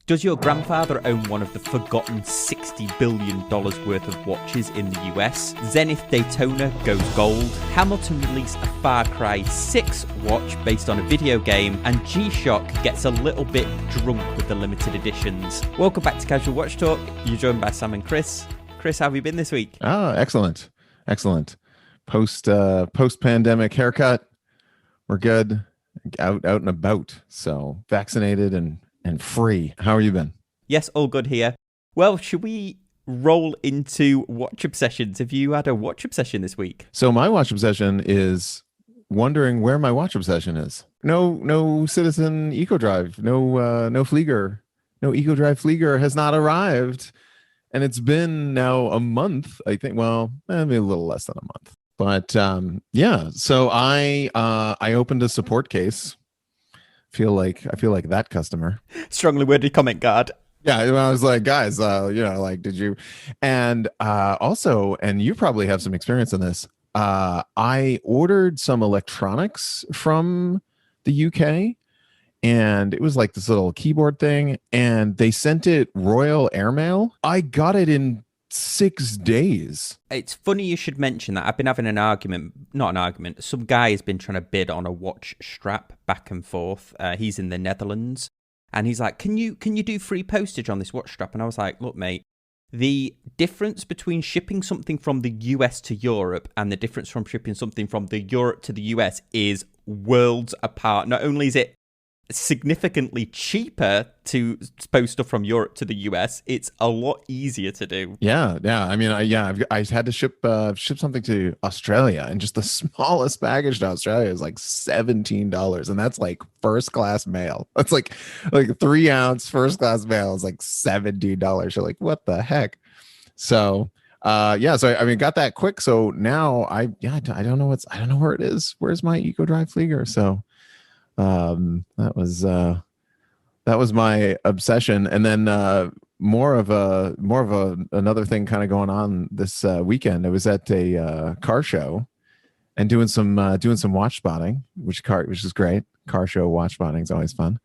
Does your grandfather own one of the forgotten $60 billion worth of watches in the US? Zenith Daytona goes gold. Hamilton released a FarCry 6 watch based on a video game. And G-Shock gets a little bit drunk with the limited editions. Welcome back to Casual Watch Talk. You're joined by Sam and Kris. Kris, how have you been this week? Oh, excellent. Excellent. Post-pandemic haircut. We're good. Out and about. So vaccinated and free. How have you been? Yes, all good here. Well, should we roll into watch obsessions? Have you had a watch obsession this week? So my watch obsession is wondering where my watch obsession is. No Citizen EcoDrive. No Flieger. No EcoDrive Flieger has not arrived. And it's been now a month, I think. Well, maybe a little less than a month. But yeah, so I opened a support case. I feel like that customer. Strongly worded comment card. Yeah, I was like, guys, did you? And also, and you probably have some experience in this. I ordered some electronics from the UK, and it was like this little keyboard thing, and they sent it Royal Airmail. I got it in 6 days. It's funny you should mention that. I've been having some guy has been trying to bid on a watch strap back and forth. He's in the Netherlands, and he's like, can you do free postage on this watch strap? And I was like, look, mate, the difference between shipping something from the US to Europe and the difference from shipping something from the Europe to the US is worlds apart. Not only is it significantly cheaper to post stuff from Europe to the US, it's a lot easier to do. Yeah. I mean, I had to ship something to Australia, and just the smallest package to Australia is like $17, and that's like first class mail. That's like 3 ounce first class mail is like $17. You're like, what the heck? So so I mean, got that quick. So now I don't know where it is. Where's my EcoDrive Flieger? So that was my obsession. And then more of another thing kind of going on this weekend. I was at a car show and doing some watch spotting, which is great. Car show watch spotting is always fun.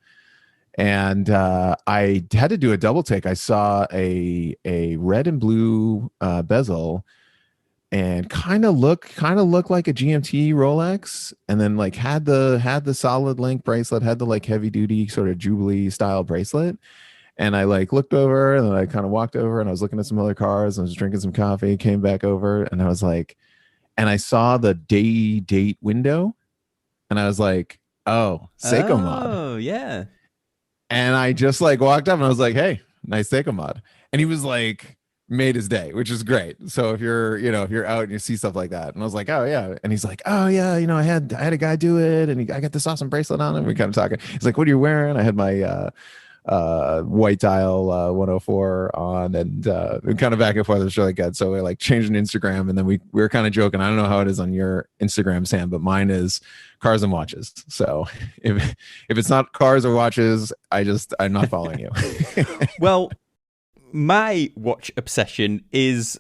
And I had to do a double take. I saw a red and blue bezel, and kind of look like a GMT Rolex, and then like had the solid link bracelet, had the like heavy duty sort of Jubilee style bracelet. And I like looked over, and then I kind of walked over, and I was looking at some other cars, and I was drinking some coffee, came back over, and I was like, and I saw the date window, and I was like, oh, Seiko mod. Oh, yeah. And I just like walked up, and I was like, hey, nice Seiko mod. And he was like, made his day, which is great. So if you're out and you see stuff like that, and I was like, oh yeah. And he's like, oh yeah, I had a guy do it, and I got this awesome bracelet on, and we kind of talking. He's like, what are you wearing? I had my white dial 104 on, and we kind of back and forth. It was really good. So we like changed an Instagram, and then we were kind of joking. I don't know how it is on your Instagram, Sam, but mine is cars and watches. So if it's not cars or watches, I'm not following you. Well, my watch obsession is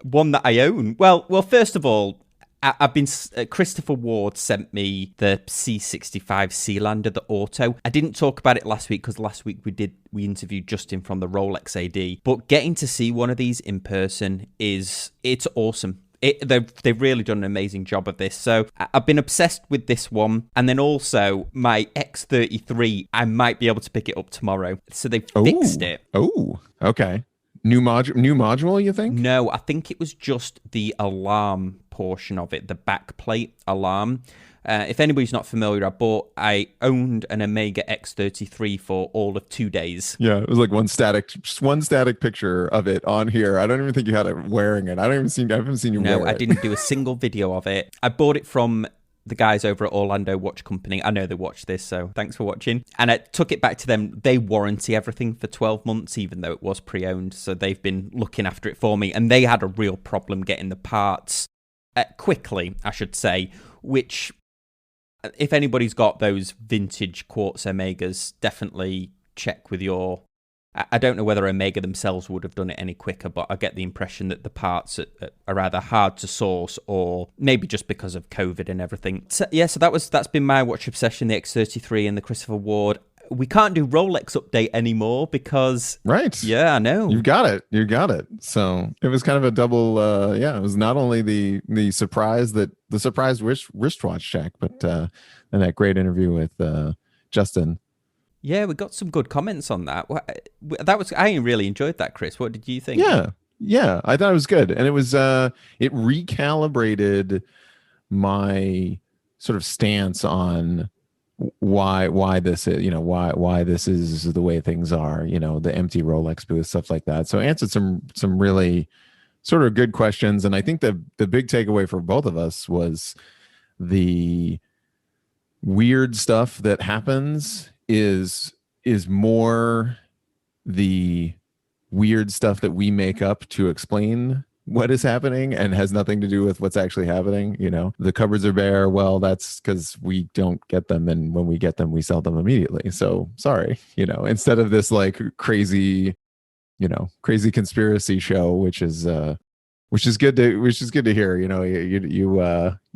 one that I own. Well, first of all, I've been Christopher Ward sent me the C65 Sealander, the Auto. I didn't talk about it last week because last week we interviewed Justin from the Rolex AD. But getting to see one of these in person it's awesome. They've really done an amazing job of this. So I've been obsessed with this one. And then also my X33, I might be able to pick it up tomorrow. So they've fixed it. Oh, okay. New module, you think? No, I think it was just the alarm portion of it, the backplate alarm. If anybody's not familiar, I owned an Omega X33 for all of 2 days. Yeah, it was like one static picture of it on here. I don't even think you had it wearing it. I haven't seen you wear it. No, I didn't do a single video of it. I bought it from the guys over at Orlando Watch Company. I know they watch this, so thanks for watching. And I took it back to them. They warranty everything for 12 months, even though it was pre-owned. So they've been looking after it for me. And they had a real problem getting the parts quickly, I should say, which, if anybody's got those vintage quartz Omegas, definitely check with your... I don't know whether Omega themselves would have done it any quicker, but I get the impression that the parts are either hard to source or maybe just because of COVID and everything. So, yeah, so that's been my watch obsession, the X33 and the Christopher Ward. we can't do Rolex update anymore because... Right. Yeah, I know. You got it. So it was kind of a double, it was not only the surprise wristwatch check, but and that great interview with Justin. Yeah, we got some good comments on that. I really enjoyed that, Kris. What did you think? Yeah, I thought it was good. And it was, it recalibrated my sort of stance on why this is, why this is the way things are, the empty Rolex booth, stuff like that. So answered some really sort of good questions. And I think the big takeaway for both of us was the weird stuff that happens is more the weird stuff that we make up to explain what is happening and has nothing to do with what's actually happening. The cupboards are bare. Well, that's because we don't get them, and when we get them, we sell them immediately. So sorry, instead of this like crazy conspiracy show, which is good to hear.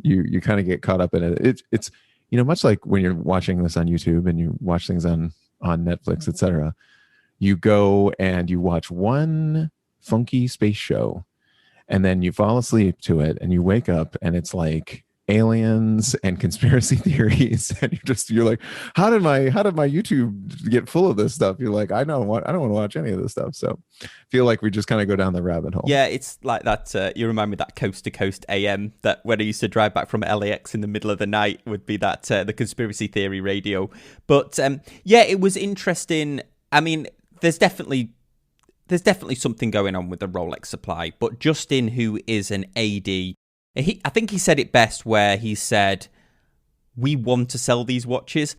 You kind of get caught up in it. It's much like when you're watching this on YouTube and you watch things on Netflix, etc. You go and you watch one funky space show, and then you fall asleep to it, and you wake up, and it's like aliens and conspiracy theories, and you're like, how did my YouTube get full of this stuff? You're like, I don't want to watch any of this stuff. So I feel like we just kind of go down the rabbit hole. Yeah, it's like that. You remind me of that Coast to Coast AM that when I used to drive back from LAX in the middle of the night would be that the conspiracy theory radio. But it was interesting. I mean, there's definitely something going on with the Rolex supply, but Justin, who is an AD, I think he said it best where he said, we want to sell these watches.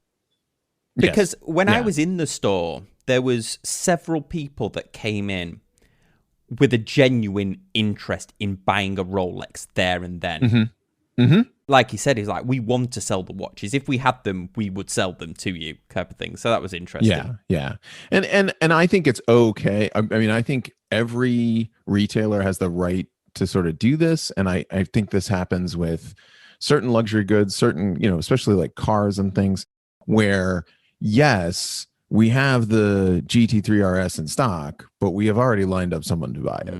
Because when I was in the store, there was several people that came in with a genuine interest in buying a Rolex there and then. Mm-hmm. Mm-hmm. Like he said, he's like, we want to sell the watches. If we had them, we would sell them to you, type of thing. So that was interesting. Yeah. And I think it's okay. I mean, I think every retailer has the right to sort of do this. And I think this happens with certain luxury goods, certain, especially like cars and things where, yes, we have the GT3 RS in stock, but we have already lined up someone to buy it.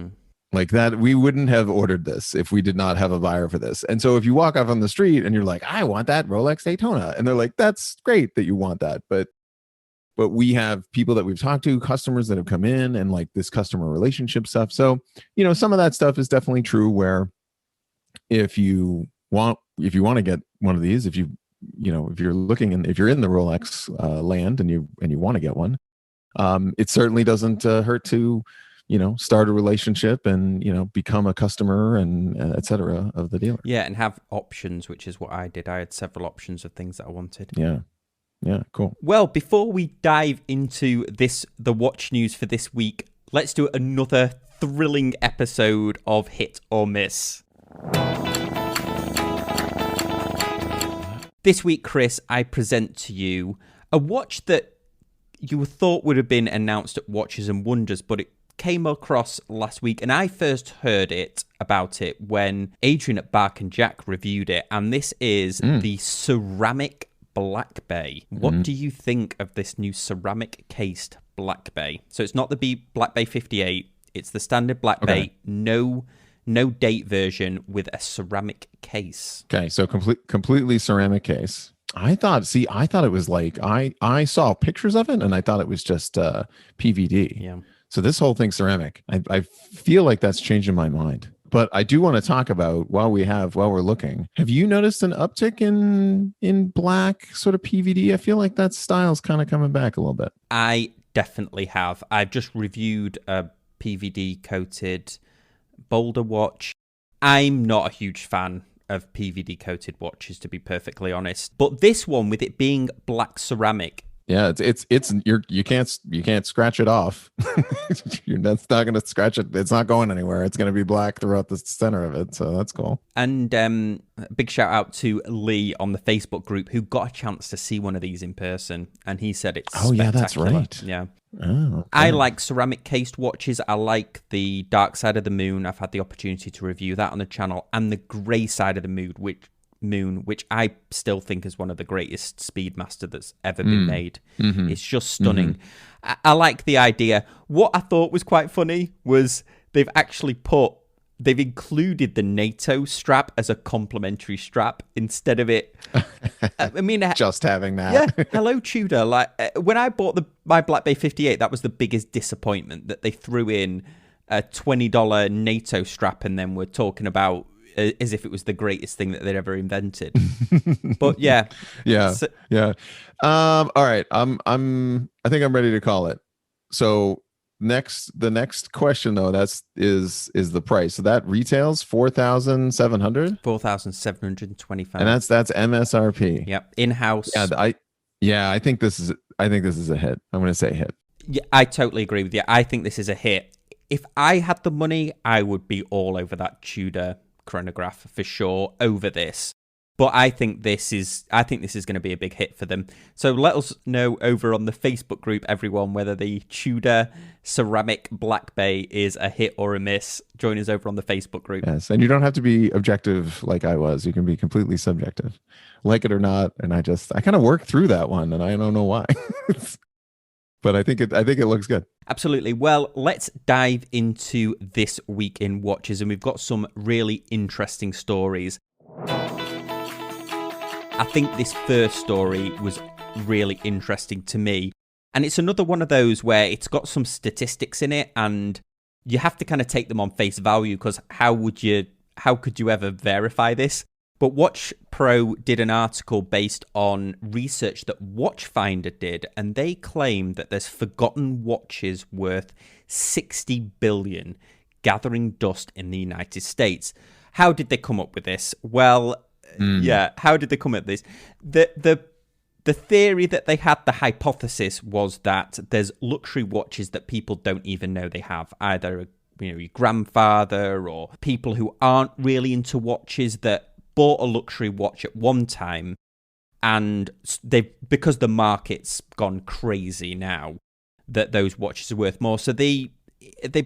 Like that, we wouldn't have ordered this if we did not have a buyer for this. And so if you walk off on the street and you're like, I want that Rolex Daytona, and they're like, that's great that you want that, but we have people that we've talked to, customers that have come in, and like this customer relationship stuff. So, some of that stuff is definitely true where if you want to get one of these, if you're looking and if you're in the Rolex land and you want to get one, it certainly doesn't hurt to start a relationship and, become a customer and et cetera of the dealer. Yeah. And have options, which is what I did. I had several options of things that I wanted. Yeah. Cool. Well, before we dive into the watch news for this week, let's do another thrilling episode of Hit or Miss. This week, Kris, I present to you a watch that you thought would have been announced at Watches and Wonders, but it came across last week, and I first heard about it when Adrian at Bark and Jack reviewed it, and this is the ceramic Black Bay. What do you think of this new ceramic cased Black Bay? So it's not the Black Bay 58, it's the standard Black Bay, no date version with a ceramic case. Okay, so completely ceramic case. I thought it was like, I saw pictures of it and I thought it was just PVD. Yeah. So this whole thing's ceramic. I feel like that's changing my mind. But I do want to talk about while we're looking. Have you noticed an uptick in black sort of PVD? I feel like that style's kind of coming back a little bit. I definitely have. I've just reviewed a PVD coated Boulder watch. I'm not a huge fan of PVD coated watches, to be perfectly honest. But this one, with it being black ceramic, yeah, you can't scratch it off. That's not going to scratch it. It's not going anywhere. It's going to be black throughout the center of it. So that's cool. And big shout out to Lee on the Facebook group who got a chance to see one of these in person, and he said it's spectacular. Yeah, that's right. Yeah. Oh, okay. I like ceramic cased watches. I like the Dark Side of the Moon. I've had the opportunity to review that on the channel, and the Grey Side of the Moon, which I still think is one of the greatest Speedmaster that's ever been made. It's just stunning. I like the idea. What I thought was quite funny was they've included the NATO strap as a complimentary strap instead of it. I mean, just having that. Yeah, hello Tudor. Like when I bought my Black Bay 58, that was the biggest disappointment, that they threw in a $20 NATO strap and then we're talking about as if it was the greatest thing that they'd ever invented. But yeah. All right, I think I'm ready to call it. So the next question though, is the price. So that retails 4,700. 4,725. And that's MSRP. Yep, in-house. I think this is a hit. I'm going to say hit. Yeah, I totally agree with you. I think this is a hit. If I had the money, I would be all over that Tudor chronograph for sure over this. But I think this is going to be a big hit for them. So let us know over on the Facebook group, everyone, whether the Tudor ceramic Black Bay is a hit or a miss. Join us over on the Facebook group. Yes, and you don't have to be objective like I was. You can be completely subjective, like it or not. And I kind of worked through that one, and I don't know why. But I think it looks good. Absolutely. Well, let's dive into this week in watches, and we've got some really interesting stories. I think this first story was really interesting to me, and it's another one of those where it's got some statistics in it, and you have to kind of take them on face value, because how could you ever verify this? But Watch Pro did an article based on research that Watchfinder did, and they claim that there's forgotten watches worth 60 billion gathering dust in the United States. How did they come up with this? Well, how did they come up with this? The theory that they had, the hypothesis, was that there's luxury watches that people don't even know they have, either your grandfather or people who aren't really into watches that bought a luxury watch at one time, and because the market's gone crazy now, that those watches are worth more. So they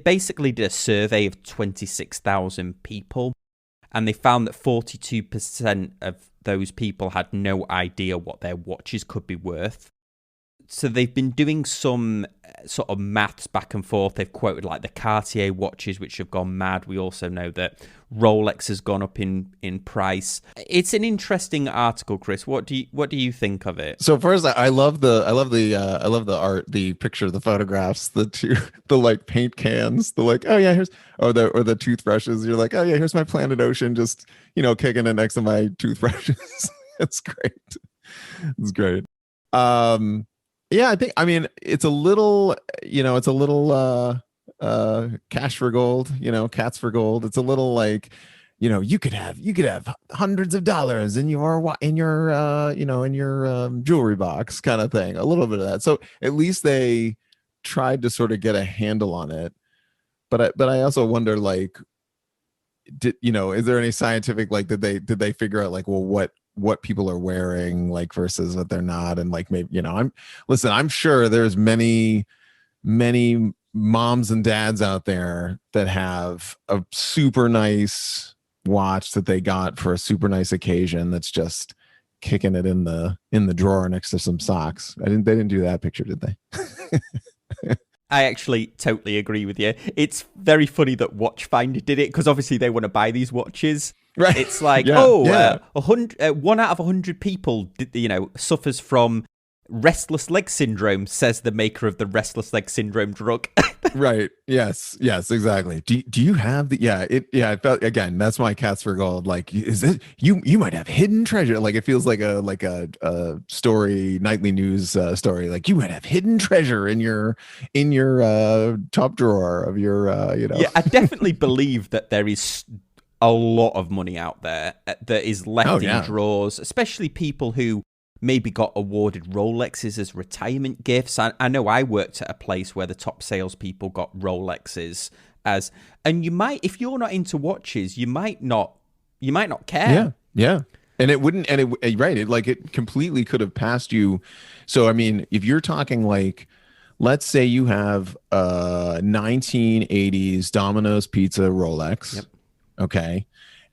basically did a survey of 26,000 people, and they found that 42% of those people had no idea what their watches could be worth. So they've been doing some sort of maths back and forth. They've quoted like the Cartier watches, which have gone mad. We also know that Rolex has gone up in price. It's an interesting article, Kris. What do you think of it? So first, I love the art, the picture, the photographs, the like paint cans, the like, oh yeah, or the toothbrushes. You're like, oh yeah, here's my Planet Ocean, just kicking it next to my toothbrushes. It's great. It's great. Yeah, I mean, it's a little, cash for gold, cats for gold. It's a little like, you could have hundreds of dollars in your jewelry box kind of thing. A little bit of that. So at least they tried to sort of get a handle on it. But I also wonder, like, is there any scientific, like, did they figure out, like, well, what people are wearing, like, versus what they're not, and like, maybe I'm sure there's many moms and dads out there that have a super nice watch that they got for a super nice occasion that's just kicking it in the drawer next to some socks. They didn't do that picture, did they? I actually totally agree with you. It's very funny that Watchfinder did it, because obviously they want to buy these watches. Right. It's like, 1 out of 100 people, suffers from restless leg syndrome, says the maker of the restless leg syndrome drug. Right. Yes, exactly. Do you have it felt, again, that's my cats for gold. Like, is it you might have hidden treasure. Like, it feels like a story, nightly news story. Like, you might have hidden treasure in your top drawer of your Yeah, I definitely believe that there is a lot of money out there that is left in drawers, especially people who maybe got awarded Rolexes as retirement gifts. I know I worked at a place where the top salespeople got Rolexes and you might, if you're not into watches, you might not care. Yeah. And it wouldn't, it completely could have passed you. So, I mean, if you're talking, like, let's say you have a 1980s Domino's Pizza Rolex. Yep. Okay.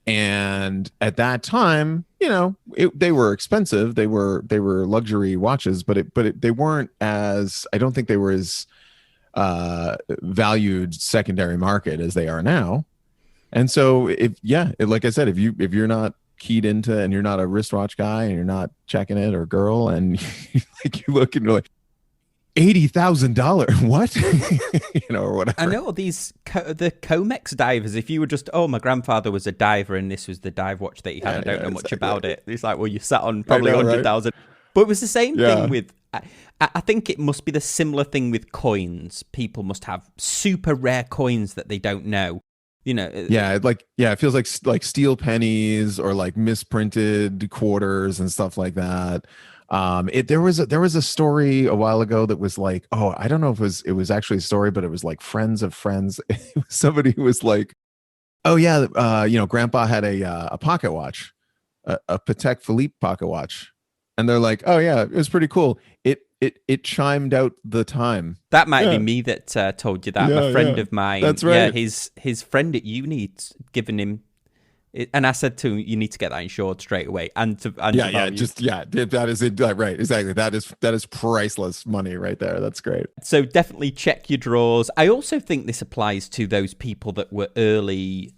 And at that time, they were expensive. They were luxury watches, but they weren't as, I don't think they were as valued secondary market as they are now. And so like I said, if you're not keyed into, and you're not a wristwatch guy, and you're not checking it, or girl, and you look and you're like, $80,000, what? Or whatever. I know these the Comex divers. If you were just, my grandfather was a diver and this was the dive watch that he had, I don't know much about it. It's like, well, you sat on probably 100,000. Right? But it was the same thing with. I think it must be the similar thing with coins. People must have super rare coins that they don't know. It feels like steel pennies, or like misprinted quarters and stuff like that. There was a story a while ago that was like, I don't know if it was actually a story, but it was like friends of friends. Somebody who was like, grandpa had a pocket watch, a Patek Philippe pocket watch, and they're like, it was pretty cool. It chimed out the time. That might be me that told you that. A friend of mine. That's right. Yeah, his friend at uni given him. And I said to him, you need to get that insured straight away. That is it. Right, exactly. That is priceless money right there. That's great. So definitely check your drawers. I also think this applies to those people that were early.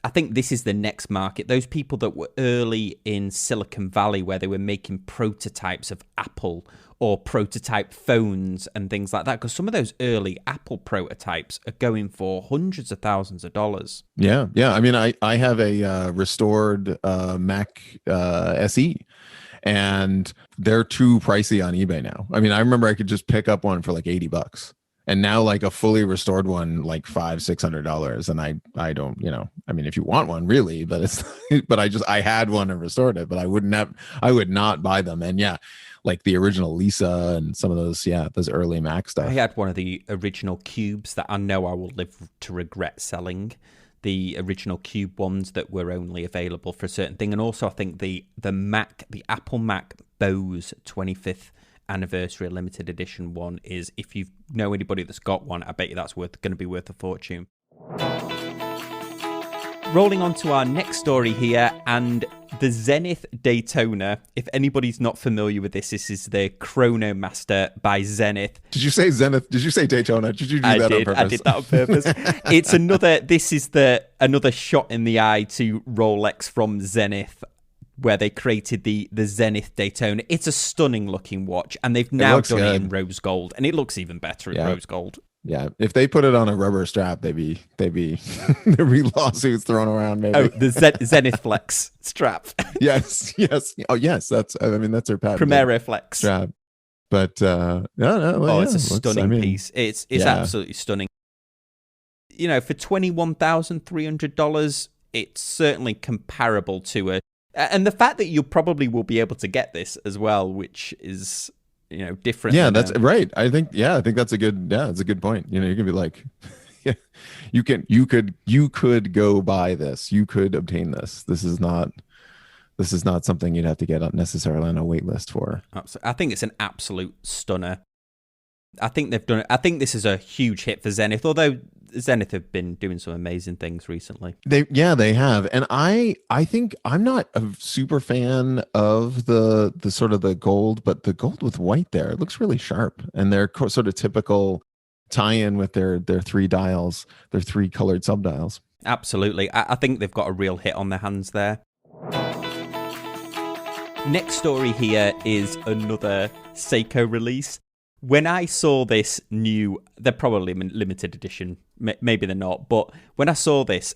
I think this is the next market. Those people that were early in Silicon Valley, where they were making prototypes of Apple or prototype phones and things like that. Because some of those early Apple prototypes are going for hundreds of thousands of dollars. Yeah. I mean, I have a restored Mac SE, and they're too pricey on eBay now. I mean, I remember I could just pick up one for like $80. And now, like, a fully restored one, like $500-$600, and I don't, I mean, if you want one, really, but it's, but I had one and restored it, but I would not buy them. And like the original Lisa and some of those early Mac stuff. I had one of the original Cubes that I know I will live to regret selling. The original Cube ones that were only available for a certain thing, and also I think the Apple Mac Bose 25th anniversary limited edition one is, if you know anybody that's got one, I bet you that's going to be worth a fortune. Rolling on to our next story here, and the Zenith Daytona. If anybody's not familiar with this is the Chronomaster by Zenith. Did you say Zenith? Did you say Daytona? Did you do that on purpose? I did that on purpose. It's another shot in the eye to Rolex from Zenith, where they created the Zenith Daytona. It's a stunning looking watch, and they've now done it in rose gold, and it looks even better in rose gold. Yeah, if they put it on a rubber strap, there'd be there'd be lawsuits throrown around. Maybe. Oh, the Zenith Flex strap. Yes. Oh, yes. That's their patent. Primera Flex strap. But no. It's a stunning piece. It's absolutely stunning. For $21,300, it's certainly comparable to and the fact that you probably will be able to get this as well, which is different. Yeah, that's right. I think that's a good point. You can be like, you could go buy this. You could obtain this. This is not something you'd have to get necessarily on a wait list for. Absolutely. I think it's an absolute stunner. I think they've done it. I think this is a huge hit for Zenith, although Zenith have been doing some amazing things recently. They have. And I think I'm not a super fan of the sort of the gold, but the gold with white there, it looks really sharp. And their sort of typical tie-in with their three dials, their three colored subdials. Absolutely. I think they've got a real hit on their hands there. Next story here is another Seiko release. When I saw this they're probably limited edition, maybe they're not, but when I saw this,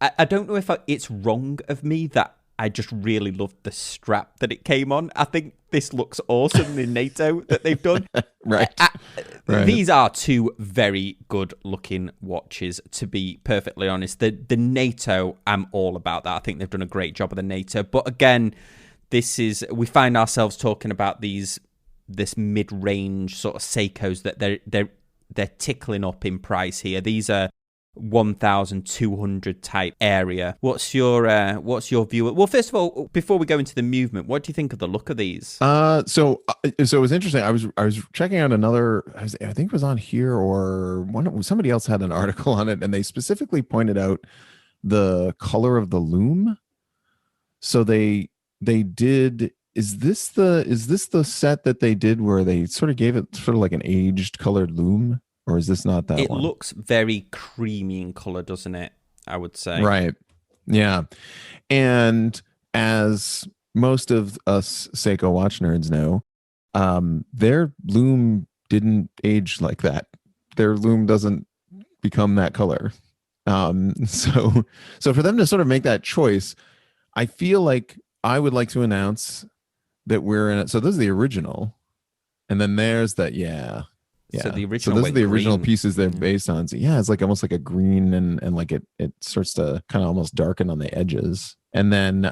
I don't know if it's wrong of me that I just really loved the strap that it came on. I think this looks awesome, the NATO that they've done. Right. These are two very good looking watches, to be perfectly honest. The NATO, I'm all about that. I think they've done a great job of the NATO. But again, we find ourselves talking about this mid-range sort of Seikos that they're tickling up in price here. These are 1,200 type area. What's your view? Well, first of all, before we go into the movement, what do you think of the look of these? So it was interesting. I was checking out another. I think it was on here, or somebody else had an article on it, and they specifically pointed out the color of the lume. So they they did. Is this the set that they did where they sort of gave it sort of like an aged colored loom, or is this not that It one? looks very creamy in color, doesn't it? I would say. Right. Yeah. And as most of us Seiko watch nerds know, their loom didn't age like that. Their loom doesn't become that color. So for them to sort of make that choice, I feel like I would like to announce that we're in it. So this is the original, and then there's that. Yeah. So the original. So those are the original green. pieces they're based on. So yeah, it's like almost like a green, and like it starts to kind of almost darken on the edges. And then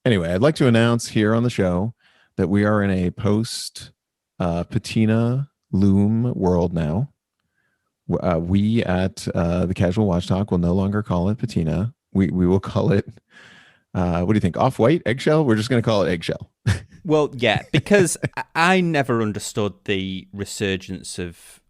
anyway, I'd like to announce here on the show that we are in a post patina loom world now. We at the Casual Watch Talk will no longer call it patina. We will call it what do you think? Off-white, eggshell? We're just going to call it eggshell. Well, yeah, because I never understood the resurgence of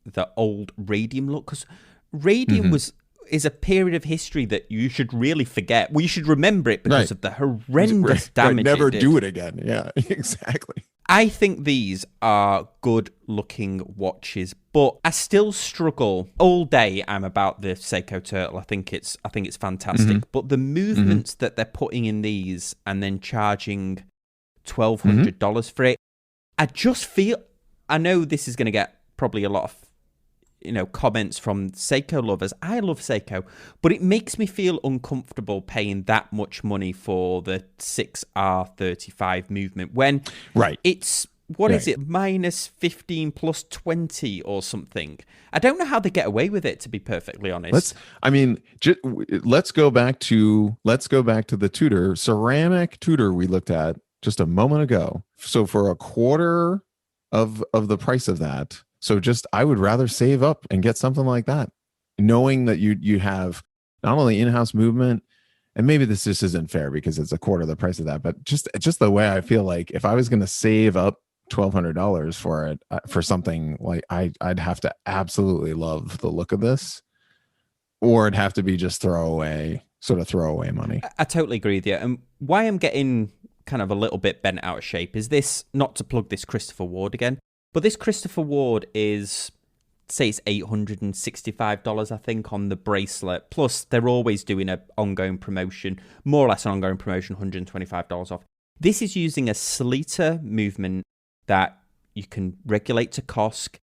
the old radium look, because radium is a period of history that you should really forget. Well, you should remember it because of the horrendous damage. Never do it again. Yeah, exactly. I think these are good-looking watches, but I still struggle. All day I'm about the Seiko Turtle. I think it's fantastic. But the movements that they're putting in these and then charging $1,200 for it, I just feel. I know this is going to get probably a lot of comments from Seiko lovers. I love Seiko, but it makes me feel uncomfortable paying that much money for the 6R35 movement when it's is it minus 15 plus 20 or something. I don't know how they get away with it, to be perfectly honest. Let's go back to the ceramic Tudor we looked at just a moment ago. So for a quarter of the price of that. So I would rather save up and get something like that, knowing that you have not only in-house movement, and maybe this just isn't fair because it's a quarter of the price of that, but just the way I feel like if I was going to save up $1,200 for it, for something like I'd have to absolutely love the look of this, or it'd have to be just throwaway money. I totally agree with you. And why I'm getting kind of a little bit bent out of shape is this, not to plug this Christopher Ward again, but this Christopher Ward is, say it's $865, I think, on the bracelet. Plus, they're always doing an ongoing promotion, more or less an ongoing promotion, $125 off. This is using a Sleater movement that you can regulate to COSC.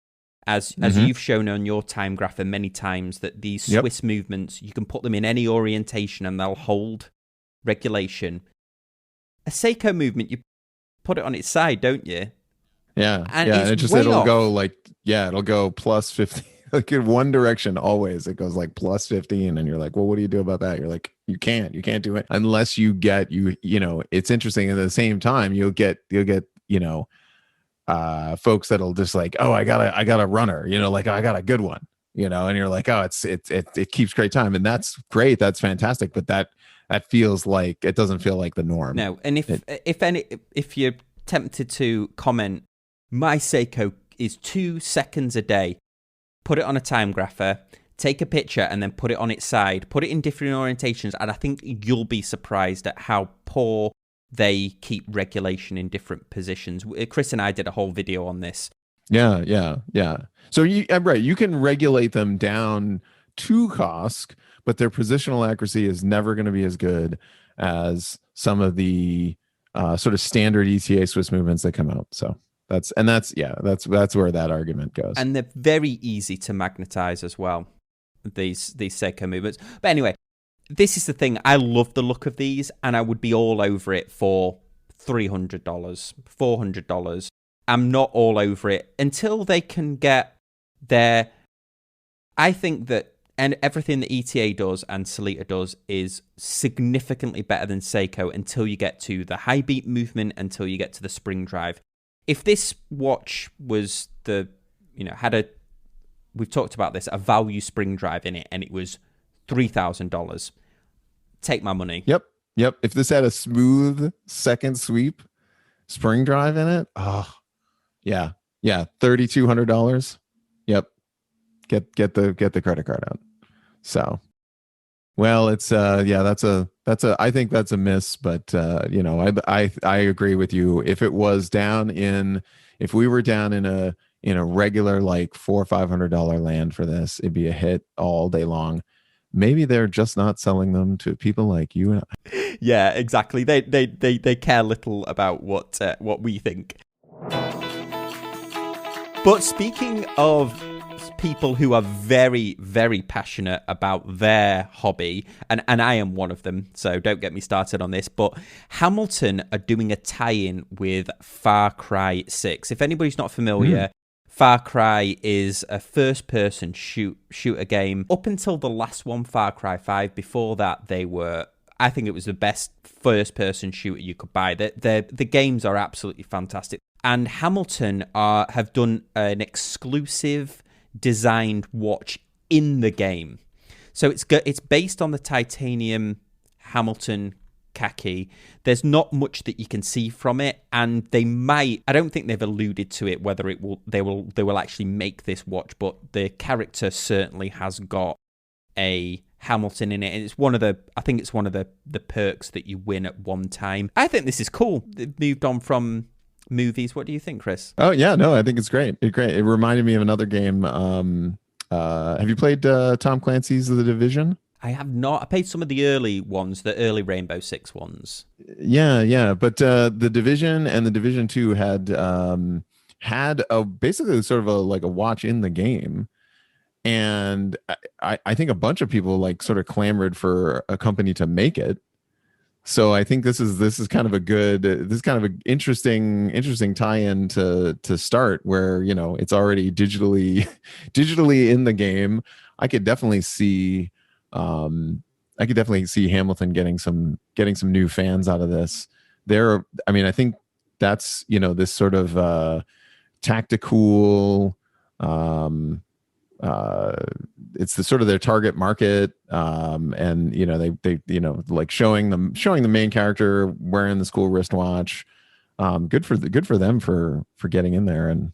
As you've shown on your time grapher many times, that these Swiss movements, you can put them in any orientation and they'll hold regulation. A Seiko movement, you put it on its side, don't you? Yeah, and it'll go plus 50, like in one direction always. It goes like plus 15, and you're like, well, what do you do about that? You're like, you can't do it unless you get it's interesting. At the same time, you'll get folks that'll just like, oh, I got a runner, like I got a good one, and you're like, oh, it keeps great time, and that's great, that's fantastic, but that feels like it doesn't feel like the norm. No, and if you're tempted to comment, my Seiko is 2 seconds a day. Put it on a time grapher, take a picture, and then put it on its side. Put it in different orientations, and I think you'll be surprised at how poor they keep regulation in different positions. Kris and I did a whole video on this. Yeah. So you can regulate them down to COSC, but their positional accuracy is never going to be as good as some of the sort of standard ETA Swiss movements that come out. So that's where that argument goes. And they're very easy to magnetize as well, these Seiko movements. But anyway, this is the thing. I love the look of these, and I would be all over it for $300, $400. I'm not all over it until they can get their. I think that and everything that ETA does and Sleater does is significantly better than Seiko until you get to the high beat movement, until you get to the spring drive. If this watch was we've talked about this, a value spring drive in it, and it was $3,000, take my money. Yep. If this had a smooth second sweep spring drive in it, yeah, $3,200. Yep. Get the credit card out. So, well, it's that's a I think that's a miss, but I agree with you. If we were down in a regular like $400-500 land for this, it'd be a hit all day long. Maybe they're just not selling them to people like you and I. Yeah, exactly. They care little about what we think. But speaking of people who are very, very passionate about their hobby, and I am one of them, so don't get me started on this, but Hamilton are doing a tie-in with FarCry 6. If anybody's not familiar, FarCry is a first-person shooter game. Up until the last one, Far Cry 5, before that, I think it was the best first-person shooter you could buy. The games are absolutely fantastic. And Hamilton have done an exclusive designed watch in the game. So it's based on the titanium Hamilton khaki. There's not much that you can see from it, and I don't think they've alluded to it whether they will actually make this watch, but the character certainly has got a Hamilton in it, and I think it's one of the perks that you win at one time. I think this is cool. They've moved on from movies. What do you think, Chris? Oh yeah, no, I think it's great. It reminded me of another game. Have you played Tom Clancy's The Division? I have not. I played some of the early ones, the early Rainbow Six ones. Yeah, but The Division and The Division 2 had basically sort of a watch in the game. And I think a bunch of people like sort of clamored for a company to make it. So I think this is kind of an interesting tie-in to start, where it's already digitally in the game. I could definitely see Hamilton getting some new fans out of this. I think that's this sort of tactical. It's the sort of their target market, and they like showing the main character wearing the school wristwatch. Good for them for getting in there and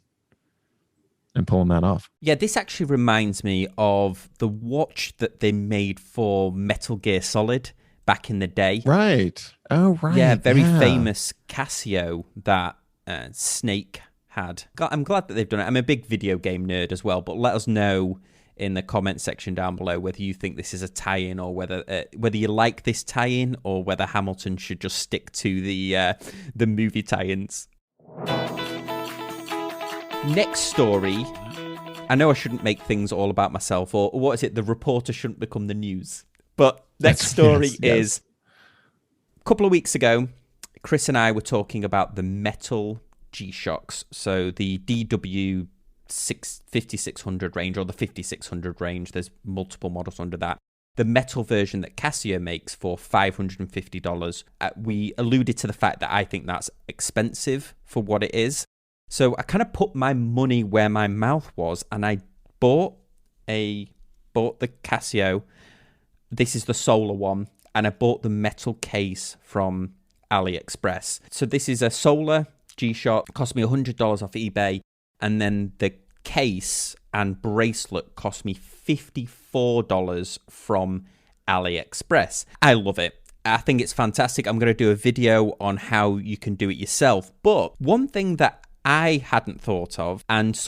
pulling that off. Yeah, this actually reminds me of the watch that they made for Metal Gear Solid back in the day. Right. Oh, right. Yeah, very famous Casio that Snake had. I'm glad that they've done it. I'm a big video game nerd as well, but let us know in the comment section down below whether you think this is a tie-in, or whether you like this tie-in, or whether Hamilton should just stick to the movie tie-ins. Next story. I know I shouldn't make things all about myself, or what is it? The reporter shouldn't become the news. But next story is a couple of weeks ago, Kris and I were talking about the metal G-Shocks. So the DW 5600 range, or the 5600 range, there's multiple models under that. The metal version that Casio makes for $550. We alluded to the fact that I think that's expensive for what it is. So I kind of put my money where my mouth was, and I bought the Casio. This is the solar one, and I bought the metal case from AliExpress. So this is a solar G-Shock, cost me $100 off eBay, and then the case and bracelet cost me $54 from AliExpress. I love it. I think it's fantastic. I'm going to do a video on how you can do it yourself. But one thing that I hadn't thought of, and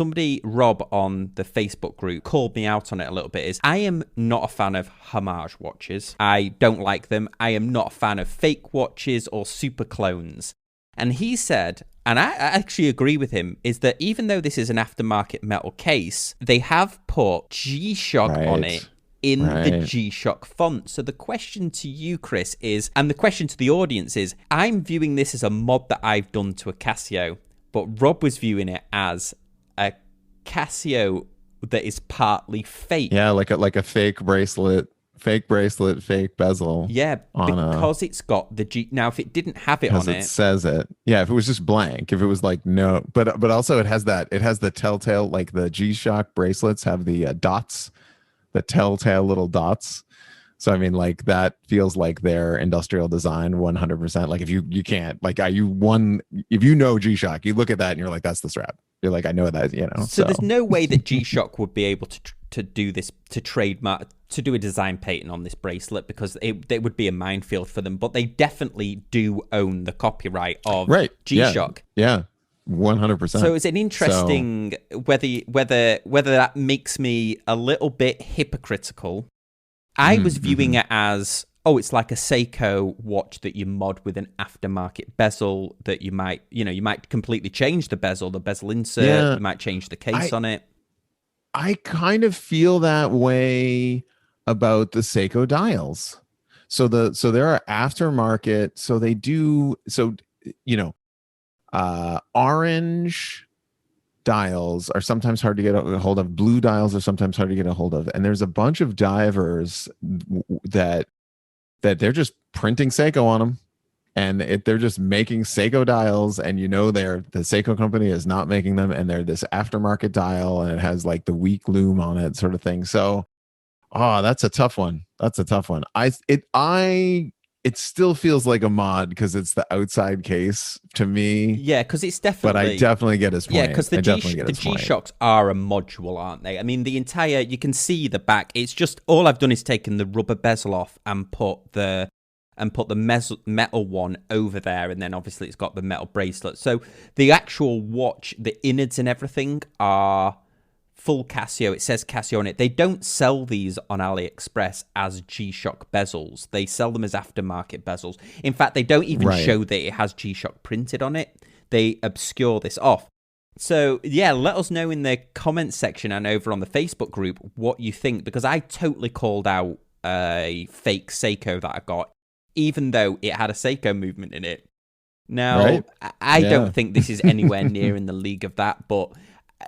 Rob on the Facebook group called me out on it a little bit, is I am not a fan of homage watches. I don't like them. I am not a fan of fake watches or super clones. And he said, and I actually agree with him, is that even though this is an aftermarket metal case, they have put G-Shock on it in the G-Shock font. So the question to you, Kris, is, and the question to the audience is, I'm viewing this as a mod that I've done to a Casio, but Rob was viewing it as a Casio that is partly fake. Yeah, like a fake bracelet, fake bezel. Yeah, because it's got the G. Now, if it didn't have it on it, says it. Yeah, if it was just blank, if it was like no, but also it has the telltale, like the G-Shock bracelets have the dots, the telltale little dots. So I mean, like that feels like their industrial design 100%. Like if you can't, like if you know G-Shock, you look at that and you're like, that's the strap. You're like, I know that, So there's no way that G-Shock would be able to do this, to trademark, to do a design patent on this bracelet, because it would be a minefield for them. But they definitely do own the copyright of G-Shock. Yeah. 100%. So it's an interesting whether that makes me a little bit hypocritical. I was viewing it as, it's like a Seiko watch that you mod with an aftermarket bezel that you might completely change the bezel insert, you might change the case on it. I kind of feel that way about the Seiko dials. So there are aftermarket, so they do, orange dials are sometimes hard to get a hold of. Blue dials are sometimes hard to get a hold of. And there's a bunch of divers that they're just printing Seiko on them. And they're just making Seiko dials, and the Seiko company is not making them, and they're this aftermarket dial, and it has like the weak loom on it, sort of thing. So, that's a tough one. It still feels like a mod because it's the outside case to me. Yeah, because it's definitely. But I definitely get his point. Yeah, because the G-Shocks are a module, aren't they? I mean, you can see the back. It's just, all I've done is taken the rubber bezel off and put the metal one over there, and then obviously it's got the metal bracelet. So the actual watch, the innards and everything are full Casio. It says Casio on it. They don't sell these on AliExpress as G-Shock bezels. They sell them as aftermarket bezels. In fact, they don't even show that it has G-Shock printed on it. They obscure this off. So, yeah, let us know in the comments section and over on the Facebook group what you think, because I totally called out a fake Seiko that I got, even though it had a Seiko movement in it. Now, I don't think this is anywhere near in the league of that, but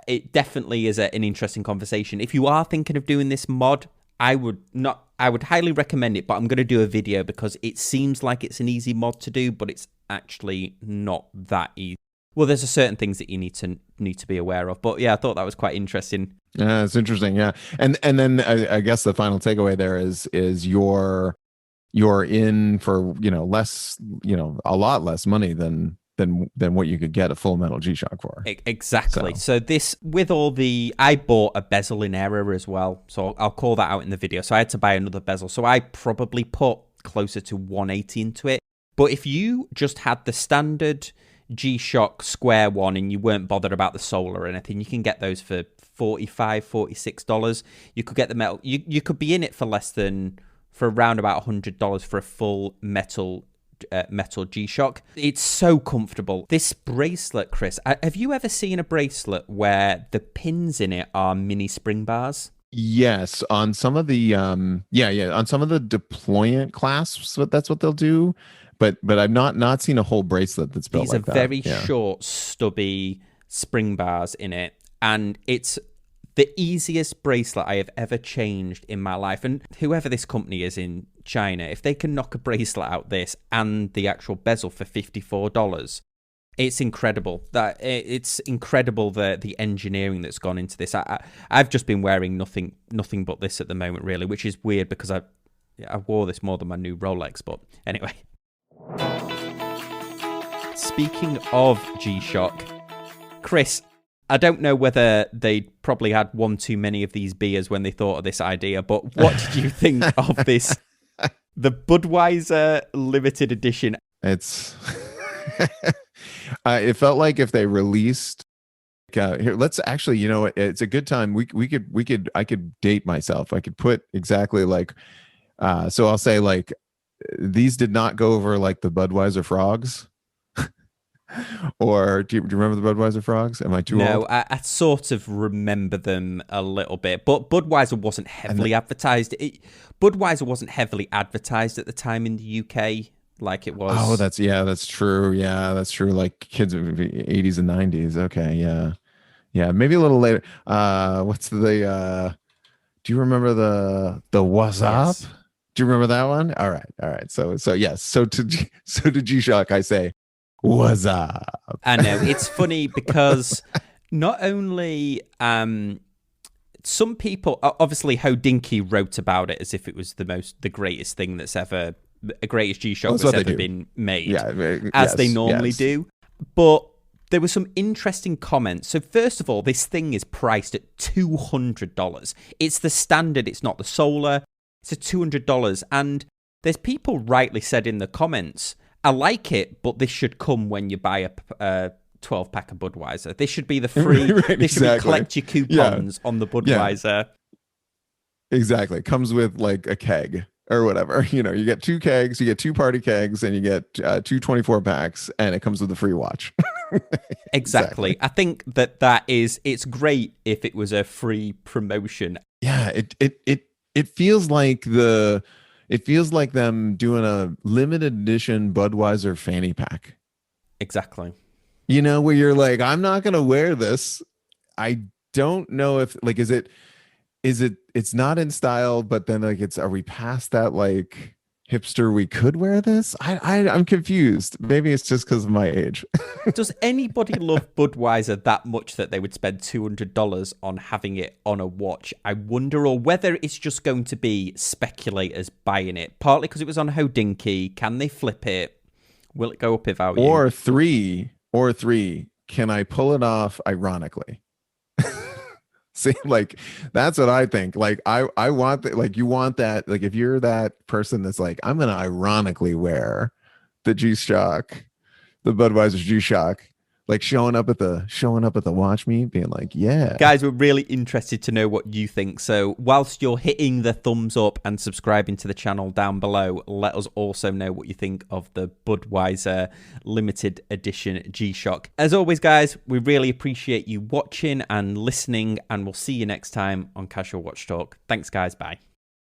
it definitely is an interesting conversation. If you are thinking of doing this mod, I would highly recommend it, but I'm going to do a video because it seems like it's an easy mod to do, but it's actually not that easy. Well, there's certain things that you need to be aware of, but yeah, I thought that was quite interesting. Yeah, it's interesting. Yeah, and then I guess the final takeaway there is you're in for less, a lot less money than what you could get a full metal G-Shock for. Exactly. So this, with all I bought a bezel in error as well, so I'll call that out in the video. So I had to buy another bezel, so I probably put closer to 180 into it. But if you just had the standard G-Shock square one and you weren't bothered about the sole or anything, you can get those for $45, $46. You could get the metal. You could be in it for around about $100 for a full metal G-Shock. It's so comfortable. This bracelet, Chris, have you ever seen a bracelet where the pins in it are mini spring bars? Yes, on some of the on some of the deployant clasps, that's what they'll do. But I've not seen a whole bracelet that's built like that. These are very short, stubby spring bars in it, and it's the easiest bracelet I have ever changed in my life. And whoever this company is in China, if they can knock a bracelet out this and the actual bezel for $54, it's incredible. It's incredible the engineering that's gone into this. I've just been wearing nothing but this at the moment, really, which is weird because I wore this more than my new Rolex. But anyway. Speaking of G-Shock, Chris, I don't know whether they probably had one too many of these beers when they thought of this idea, but what did you think of this? The Budweiser limited edition. It's it felt like if they released here, let's actually, it's a good time. I could date myself. I could put exactly so I'll say these did not go over like the Budweiser frogs. Or do you remember the Budweiser frogs? Am I too old? No, I sort of remember them a little bit, but Budweiser wasn't heavily advertised. Budweiser wasn't heavily advertised at the time in the UK like it was. Oh, that's true. Yeah, that's true. Like kids of the 80s and 90s. Okay, yeah, maybe a little later. What's the? Do you remember the What's Up? Yes. Do you remember that one? All right. So yes. So to G-Shock, I say, what's up? I know, it's funny because not only some people, obviously Hodinkee wrote about it as if it was the greatest thing that's ever, the greatest G-Shock that's ever been made, as they normally do. But There were some interesting comments. So first of all, this thing is priced at $200. It's the standard, it's not the solar. It's a $200. And there's people rightly said in the comments, I like it, but this should come when you buy a 12-pack of Budweiser. This should be the free, right, this should be collect your coupons on the Budweiser. Yeah. Exactly. It comes with like a keg or whatever. You know, you get 2 kegs, you get 2 party kegs, and you get 2 24-packs, and it comes with a free watch. Exactly. I think it's great if it was a free promotion. Yeah, it feels like them doing a limited edition Budweiser fanny pack. Exactly. You know, where you're like, I'm not gonna wear this. I don't know if like it's not in style, but then like are we past that like hipster we could wear this? I'm confused. Maybe it's just because of my age. Does anybody love Budweiser that much that they would spend $200 on having it on a watch? I wonder, or whether it's just going to be speculators buying it, partly because it was on Hodinkee. Can they flip it? Will it go up in value? Or three, can I pull it off ironically? See, like, that's what I think. Like, I want that. Like, you want that. Like, if you're that person that's like, I'm gonna ironically wear the G-Shock, the Budweiser G-Shock, like showing up at the watch meet, being like, yeah. Guys, we're really interested to know what you think. So whilst you're hitting the thumbs up and subscribing to the channel down below, let us also know what you think of the Budweiser limited edition G-Shock. As always, guys, we really appreciate you watching and listening, and we'll see you next time on Casual Watch Talk. Thanks, guys. Bye.